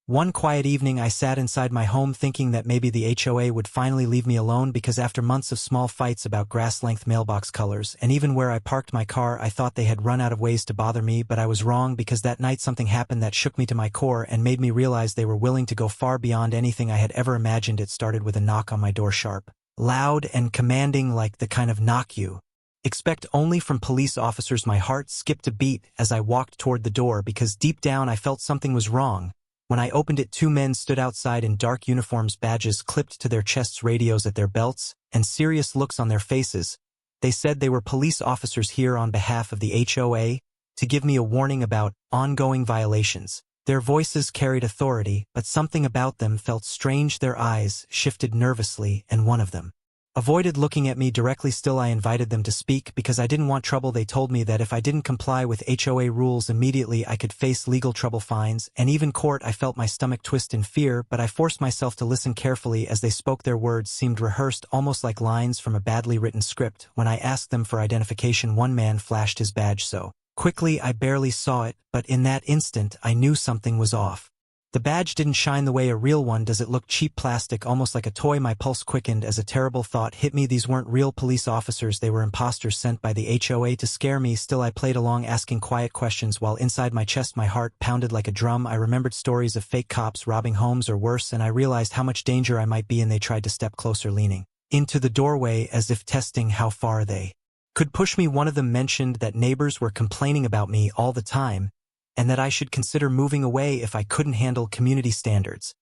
One quiet evening I sat inside my home thinking that maybe the HOA would finally leave me alone because after months of small fights about grass-length mailbox colors and even where I parked my car I thought they had run out of ways to bother me, but I was wrong because that night something happened that shook me to my core and made me realize they were willing to go far beyond anything I had ever imagined. It started with a knock on my door, sharp, loud and commanding, like the kind of knock you expect only from police officers. My heart skipped a beat as I walked toward the door because deep down I felt something was wrong. When I opened it, two men stood outside in dark uniforms, badges clipped to their chests, radios at their belts, and serious looks on their faces. They said they were police officers here on behalf of the HOA to give me a warning about ongoing violations. Their voices carried authority, but something about them felt strange. Their eyes shifted nervously, and one of them avoided looking at me directly. Still, I invited them to speak because I didn't want trouble. They told me that if I didn't comply with HOA rules immediately, I could face legal trouble, fines, and even court. I felt my stomach twist in fear, but I forced myself to listen carefully as they spoke. Their words seemed rehearsed, almost like lines from a badly written script. When I asked them for identification, one man flashed his badge so quickly I barely saw it, but in that instant I knew something was off. The badge didn't shine the way a real one does. It looked cheap, plastic, almost like a toy. My pulse quickened as a terrible thought hit me. These weren't real police officers. They were imposters sent by the HOA to scare me. Still, I played along, asking quiet questions while inside my chest my heart pounded like a drum. I remembered stories of fake cops robbing homes or worse, and I realized how much danger I might be in. They tried to step closer, leaning into the doorway as if testing how far they could push me. One of them mentioned that neighbors were complaining about me all the time, and that I should consider moving away if I couldn't handle community standards.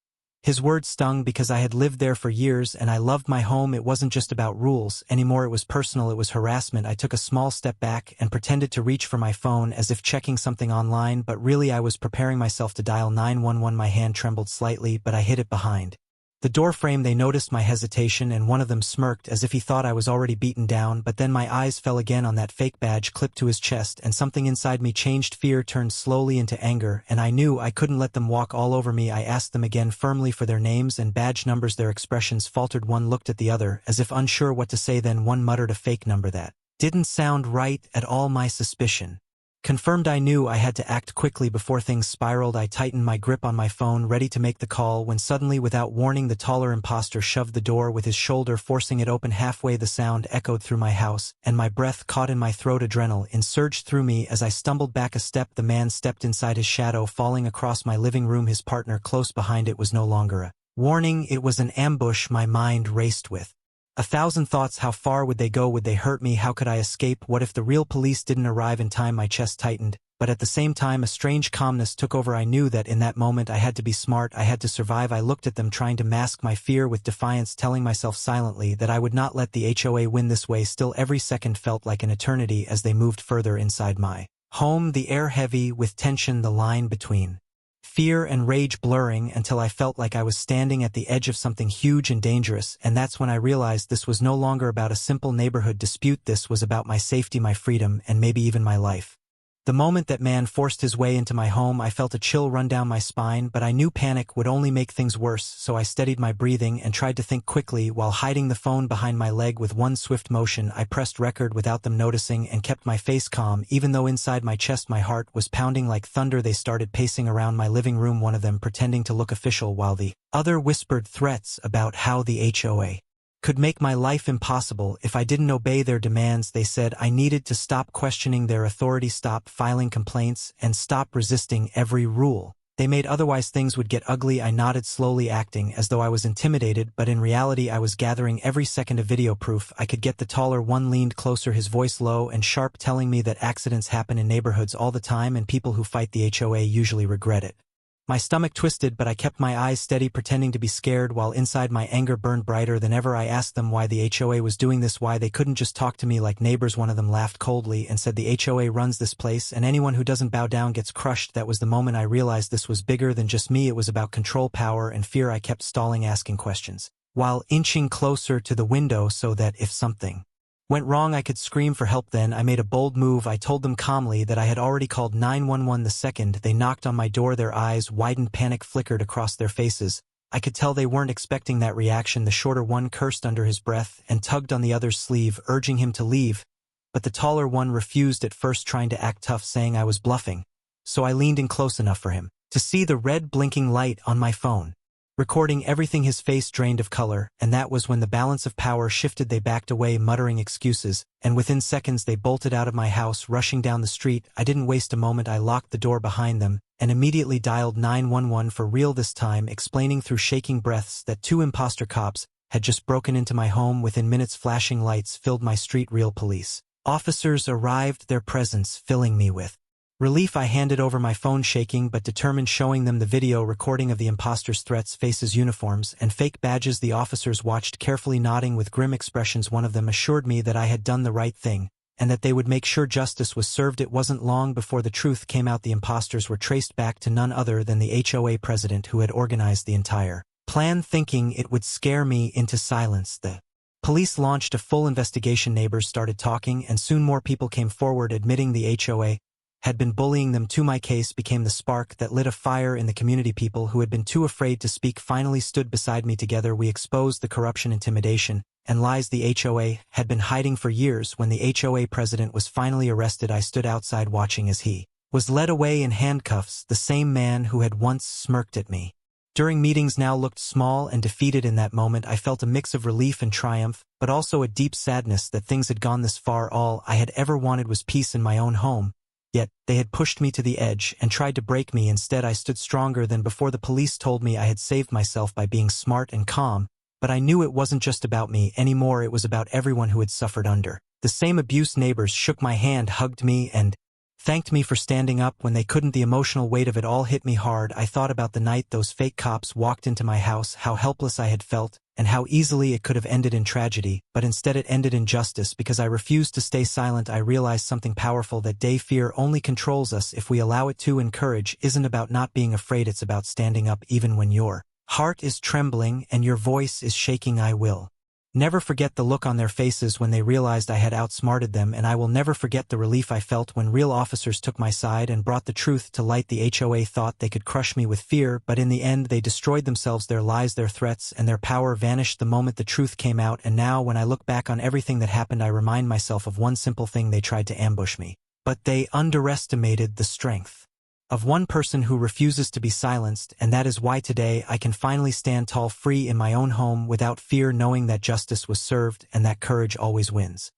His words stung because I had lived there for years and I loved my home. It wasn't just about rules anymore, it was personal, it was harassment. I took a small step back and pretended to reach for my phone as if checking something online, but really I was preparing myself to dial 911. My hand trembled slightly, but I hid it behind the door frame. They noticed my hesitation and one of them smirked as if he thought I was already beaten down, but then my eyes fell again on that fake badge clipped to his chest and something inside me changed. Fear turned slowly into anger, and I knew I couldn't let them walk all over me. I asked them again firmly for their names and badge numbers. Their expressions faltered. One looked at the other as if unsure what to say, then one muttered a fake number that didn't sound right at all. My suspicion confirmed. I knew I had to act quickly before things spiraled. I tightened my grip on my phone, ready to make the call, when suddenly, without warning, the taller imposter shoved the door with his shoulder, forcing it open halfway. The sound echoed through my house, and my breath caught in my throat. Adrenaline surged through me as I stumbled back a step. The man stepped inside, his shadow falling across my living room, his partner close behind. It was no longer a warning, it was an ambush. My mind raced with 1,000 thoughts. How far would they go? Would they hurt me? How could I escape? What if the real police didn't arrive in time? My chest tightened, but at the same time a strange calmness took over. I knew that in that moment I had to be smart, I had to survive. I looked at them, trying to mask my fear with defiance, telling myself silently that I would not let the HOA win this way. Still, every second felt like an eternity as they moved further inside my home, the air heavy with tension, the line between fear and rage blurring until I felt like I was standing at the edge of something huge and dangerous. And that's when I realized this was no longer about a simple neighborhood dispute. This was about my safety, my freedom, and maybe even my life. The moment that man forced his way into my home, I felt a chill run down my spine, but I knew panic would only make things worse, so I steadied my breathing and tried to think quickly while hiding the phone behind my leg. With one swift motion, I pressed record without them noticing and kept my face calm, even though inside my chest my heart was pounding like thunder. They started pacing around my living room, one of them pretending to look official while the other whispered threats about how the HOA could make my life impossible if I didn't obey their demands. They said I needed to stop questioning their authority, stop filing complaints, and stop resisting every rule they made, otherwise things would get ugly. I nodded slowly, acting as though I was intimidated, but in reality I was gathering every second of video proof I could get. The taller one leaned closer, his voice low and sharp, telling me that accidents happen in neighborhoods all the time and people who fight the HOA usually regret it. My stomach twisted, but I kept my eyes steady, pretending to be scared, while inside my anger burned brighter than ever. I asked them why the HOA was doing this, why they couldn't just talk to me like neighbors. One of them laughed coldly and said the HOA runs this place and anyone who doesn't bow down gets crushed. That was the moment I realized this was bigger than just me. It was about control, power, and fear. I kept stalling, asking questions, while inching closer to the window so that if something went wrong I could scream for help. Then I made a bold move. I told them calmly that I had already called 911 the second they knocked on my door. Their eyes widened, panic flickered across their faces. I could tell they weren't expecting that reaction. The shorter one cursed under his breath and tugged on the other's sleeve, urging him to leave, but the taller one refused, at first trying to act tough, saying I was bluffing. So I leaned in close enough for him to see the red blinking light on my phone, recording everything. His face drained of color, and that was when the balance of power shifted. They backed away, muttering excuses, and within seconds they bolted out of my house, rushing down the street. I didn't waste a moment. I locked the door behind them, and immediately dialed 911 for real this time, explaining through shaking breaths that 2 imposter cops had just broken into my home. Within minutes, flashing lights filled my street. Real police officers arrived, their presence filling me with relief. I handed over my phone, shaking but determined, showing them the video recording of the imposters' threats, faces, uniforms, and fake badges. The officers watched carefully, nodding with grim expressions. One of them assured me that I had done the right thing, and that they would make sure justice was served. It wasn't long before the truth came out. The imposters were traced back to none other than the HOA president who had organized the entire plan, thinking it would scare me into silence. The police launched a full investigation. Neighbors started talking, and soon more people came forward admitting the HOA had been bullying them too. My case became the spark that lit a fire in the community. People who had been too afraid to speak finally stood beside me. Together we exposed the corruption, intimidation, and lies the HOA had been hiding for years. When the HOA president was finally arrested, I stood outside watching as he was led away in handcuffs. The same man who had once smirked at me during meetings now looked small and defeated. In that moment I felt a mix of relief and triumph, but also a deep sadness that things had gone this far. All I had ever wanted was peace in my own home. Yet, they had pushed me to the edge and tried to break me. Instead, I stood stronger than before. The police told me I had saved myself by being smart and calm, but I knew it wasn't just about me anymore. It was about everyone who had suffered under the same abuse. Neighbors shook my hand, hugged me, and thanked me for standing up when they couldn't. The emotional weight of it all hit me hard. I thought about the night those fake cops walked into my house, how helpless I had felt, and how easily it could have ended in tragedy, but instead it ended in justice. Because I refused to stay silent, I realized something powerful that day: fear only controls us if we allow it to, and courage isn't about not being afraid, it's about standing up even when your heart is trembling and your voice is shaking. I will never forget the look on their faces when they realized I had outsmarted them, and I will never forget the relief I felt when real officers took my side and brought the truth to light. The HOA thought they could crush me with fear, but in the end they destroyed themselves. Their lies, their threats, and their power vanished the moment the truth came out. And now when I look back on everything that happened, I remind myself of one simple thing: they tried to ambush me, but they underestimated the strength of one person who refuses to be silenced. And that is why today I can finally stand tall, free in my own home, without fear, knowing that justice was served and that courage always wins.